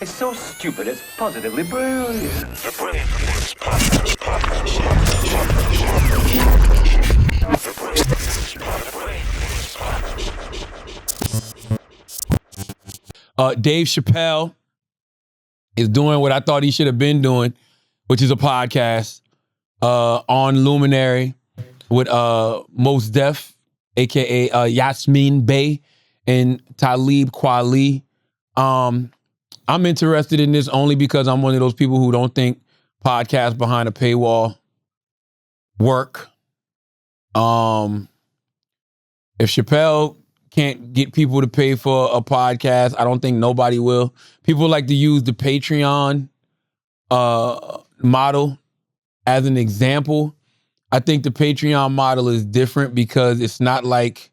It's so stupid, it's positively brilliant. The Brilliant Idiots Podcast. Dave Chappelle is doing what I thought he should have been doing, which is a podcast on Luminary with Mos Def, a.k.a. Yasmin Bey, and Talib Kweli. I'm interested in this only because I'm one of those people who don't think podcasts behind a paywall work. If Chappelle can't get people to pay for a podcast, I don't think nobody will. People like to use the Patreon model as an example. I think the Patreon model is different because it's not like,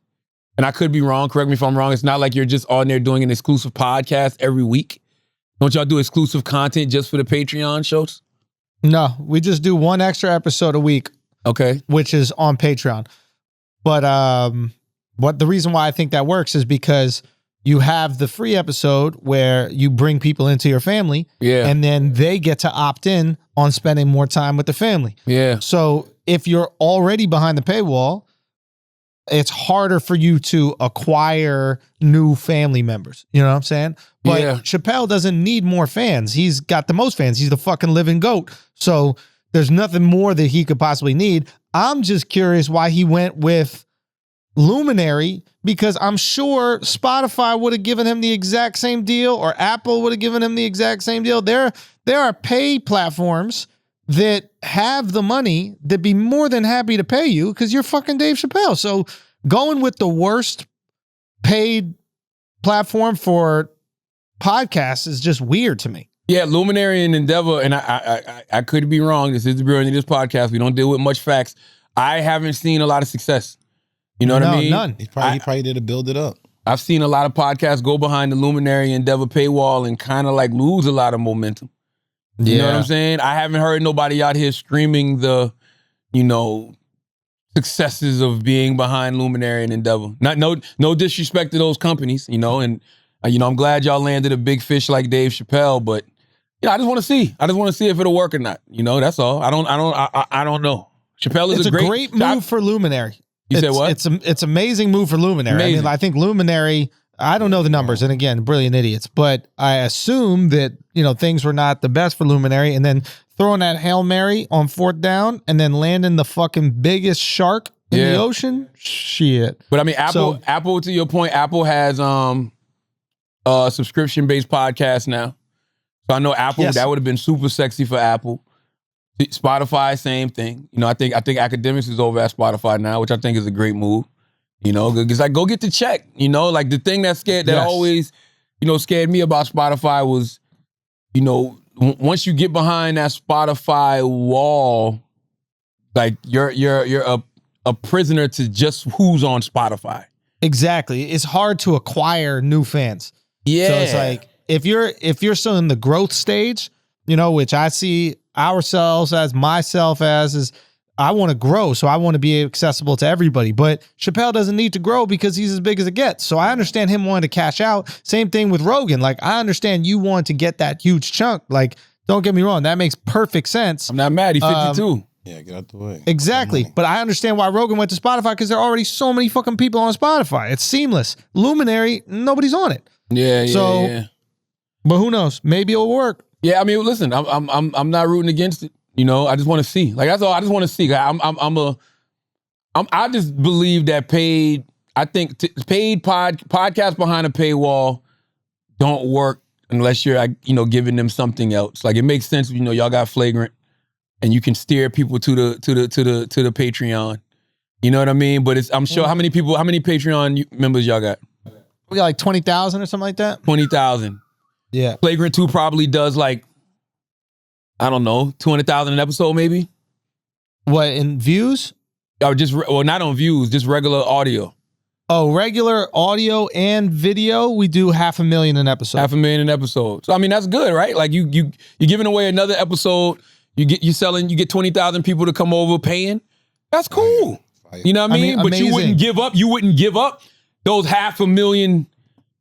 and I could be wrong, correct me if I'm wrong, it's not like you're just on there doing an exclusive podcast every week. Don't y'all do exclusive content just for the Patreon shows? No, we just do one extra episode a week. Okay. Which is on Patreon. But what the reason why I think that works is because you have the free episode where you bring people into your family. Yeah. And then they get to opt in on spending more time with the family. Yeah. So if you're already behind the paywall, it's harder for you to acquire new family members. You know what I'm saying? But Yeah. Chappelle doesn't need more fans. He's got the most fans. He's the fucking living GOAT. So there's nothing more that he could possibly need. I'm just curious why he went with Luminary, because I'm sure Spotify would have given him the exact same deal, or Apple would have given him the exact same deal. There are pay platforms that have the money that be more than happy to pay you because you're fucking Dave Chappelle. So going with the worst paid platform for podcasts is just weird to me. Yeah, Luminary and Endeavor, and I could be wrong. This is the Brilliant Idiots Podcast. We don't deal with much facts. I haven't seen a lot of success. You know what I mean? None. He probably did to build it up. I've seen a lot of podcasts go behind the Luminary Endeavor paywall and kind of like lose a lot of momentum. You know what I'm saying? I haven't heard nobody out here screaming the, successes of being behind Luminary and Endeavor. No disrespect to those companies, and I'm glad y'all landed a big fish like Dave Chappelle, but I just want to see. I just want to see if it'll work or not. That's all. I don't know. Chappelle is a great move for Luminary. You said what? It's amazing move for Luminary. Amazing. I mean, I think Luminary, I don't know the numbers, and again, Brilliant Idiots, but I assume that, things were not the best for Luminary, and then throwing that Hail Mary on 4th down and then landing the fucking biggest shark in the ocean. Shit. But I mean, Apple, to your point, Apple has subscription-based podcasts now. So I know Apple, that would have been super sexy for Apple. Spotify, same thing. I think Academics is over at Spotify now, which I think is a great move. Because go get the check. Like the thing that always, scared me about Spotify was, once you get behind that Spotify wall, like you're a prisoner to just who's on Spotify. Exactly. It's hard to acquire new fans. Yeah. So it's like if you're still in the growth stage, which I see ourselves as myself as is I want to grow, so I want to be accessible to everybody. But Chappelle doesn't need to grow because he's as big as it gets. So I understand him wanting to cash out. Same thing with Rogan. Like, I understand you want to get that huge chunk. Like, don't get me wrong. That makes perfect sense. I'm not mad. He's 52. Yeah, get out the way. Exactly. But I understand why Rogan went to Spotify because there are already so many fucking people on Spotify. It's seamless. Luminary, nobody's on it. Yeah. But who knows? Maybe it'll work. Yeah, I mean, listen, I'm not rooting against it. I just want to see. Like, that's all. I just want to see. I just believe that paid podcasts behind a paywall don't work unless you're, giving them something else. Like, it makes sense. Y'all got Flagrant, and you can steer people to the Patreon. You know what I mean? But I'm sure how many Patreon members y'all got? We got like 20,000 or something like that. 20,000. Yeah. Flagrant 2 probably does like, I don't know, 200,000 an episode maybe? What, in views? Or not on views, just regular audio. Oh, regular audio and video, we do 500,000 an episode. 500,000 an episode. So I mean, that's good, right? Like you're giving away another episode. You get 20,000 people to come over paying. That's cool. You know what I mean? But amazing. You wouldn't give up those 500,000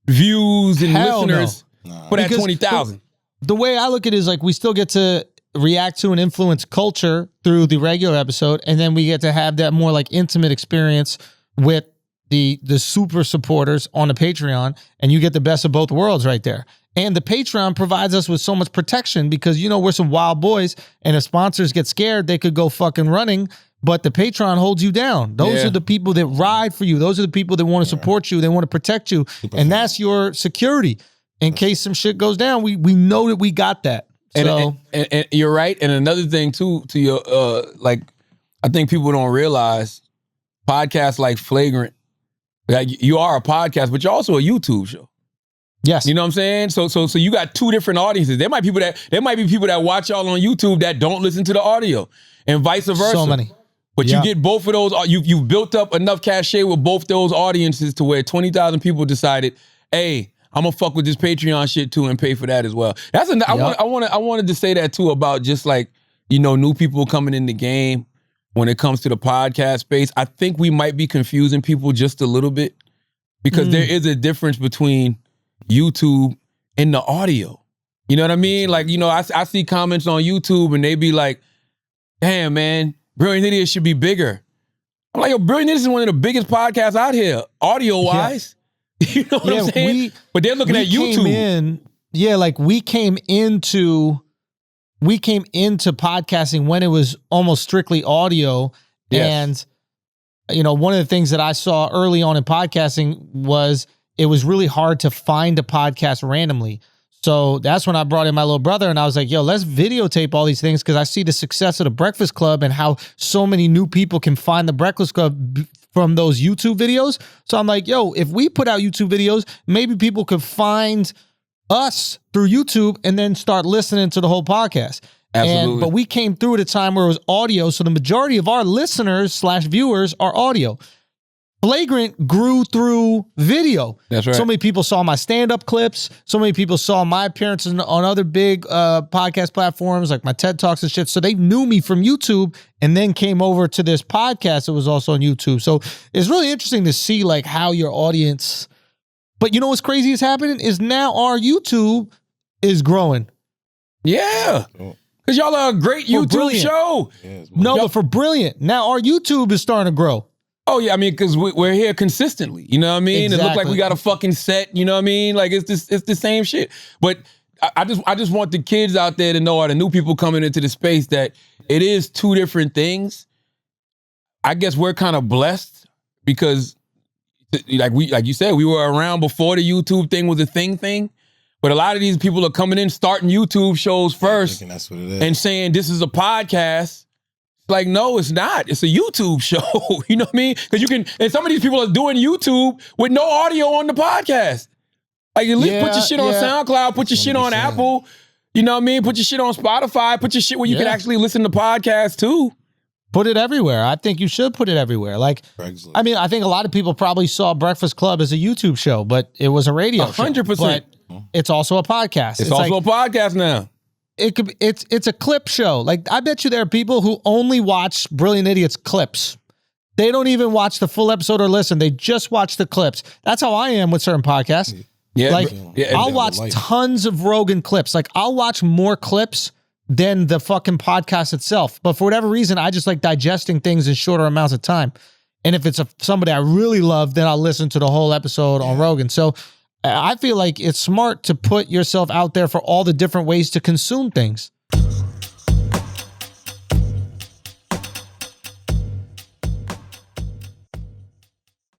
views and listeners for that 20,000. the way I look at it is like we still get to react to and influence culture through the regular episode, and then we get to have that more like intimate experience with the super supporters on the Patreon, and you get the best of both worlds right there. And the Patreon provides us with so much protection because, you know, we're some wild boys, and if sponsors get scared, they could go fucking running, but the Patreon holds you down. Those are the people that ride for you. Those are the people that want to support you. They want to protect you, and that's your security. In case some shit goes down, we know that we got that. So, and you're right. And another thing too, to your like, I think people don't realize podcasts like Flagrant. Like, you are a podcast, but you're also a YouTube show. yes, You know what I'm saying? So you got two different audiences. There might be people that watch y'all on YouTube that don't listen to the audio, and vice versa. so many. But Yeah. you get both of those. You've built up enough cachet with both those audiences to where 20,000 people decided, hey, I'm gonna fuck with this Patreon shit too and pay for that as well. I wanted to say that too about just like, you know, new people coming in the game when it comes to the podcast space. I think we might be confusing people just a little bit because there is a difference between YouTube and the audio. You know what I mean? Like, you know, I see comments on YouTube and they be like, damn, man, Brilliant Idiots should be bigger. I'm like, yo, Brilliant Idiots is one of the biggest podcasts out here, audio-wise. You know what I'm saying? But they're looking at YouTube. We came into podcasting when it was almost strictly audio. Yes. And, you know, one of the things that I saw early on in podcasting was it was really hard to find a podcast randomly. So that's when I brought in my little brother and I was like, yo, let's videotape all these things because I see the success of the Breakfast Club and how so many new people can find the Breakfast Club from those YouTube videos. So I'm like, yo, if we put out YouTube videos, maybe people could find us through YouTube and then start listening to the whole podcast. Absolutely. But we came through at a time where it was audio. So the majority of our listeners / viewers are audio. Flagrant grew through video. That's right. So many people saw my stand-up clips. So many people saw my appearances on other big podcast platforms like my TED Talks and shit. So they knew me from YouTube and then came over to this podcast that was also on YouTube. So it's really interesting to see like how your audience... But you know what's crazy is happening is now our YouTube is growing. Yeah. Because y'all are a great YouTube Brilliant. show. But for Brilliant, now our YouTube is starting to grow. Oh, yeah, I mean, because we're here consistently, you know what I mean? It looks like we got a fucking set, you know what I mean? Like, it's the same shit. But I just want the kids out there to know, or the new people coming into the space, that it is two different things. I guess we're kind of blessed because, like you said, we were around before the YouTube thing was a thing. But a lot of these people are coming in, starting YouTube shows first, That's what it is. and saying this is a podcast. Like, no, it's not. It's a YouTube show. You know what I mean? Because you can, and some of these people are doing YouTube with no audio on the podcast. Like, at least put your shit on SoundCloud, put your shit on Apple. You know what I mean? Put your shit on Spotify, put your shit where you can actually listen to podcasts too. Put it everywhere. I think you should put it everywhere. Like, I mean, I think a lot of people probably saw Breakfast Club as a YouTube show, but it was a radio show. 100%. But it's also a podcast. It's also a podcast now. It's a clip show. Like, I bet you there are people who only watch Brilliant Idiots clips. They don't even watch the full episode or listen. They just watch the clips. That's how I am with certain podcasts. Yeah, like, I'll watch tons of Rogan clips. Like, I'll watch more clips than the fucking podcast itself. But for whatever reason, I just like digesting things in shorter amounts of time. And if it's somebody I really love, then I'll listen to the whole episode on Rogan. So I feel like it's smart to put yourself out there for all the different ways to consume things.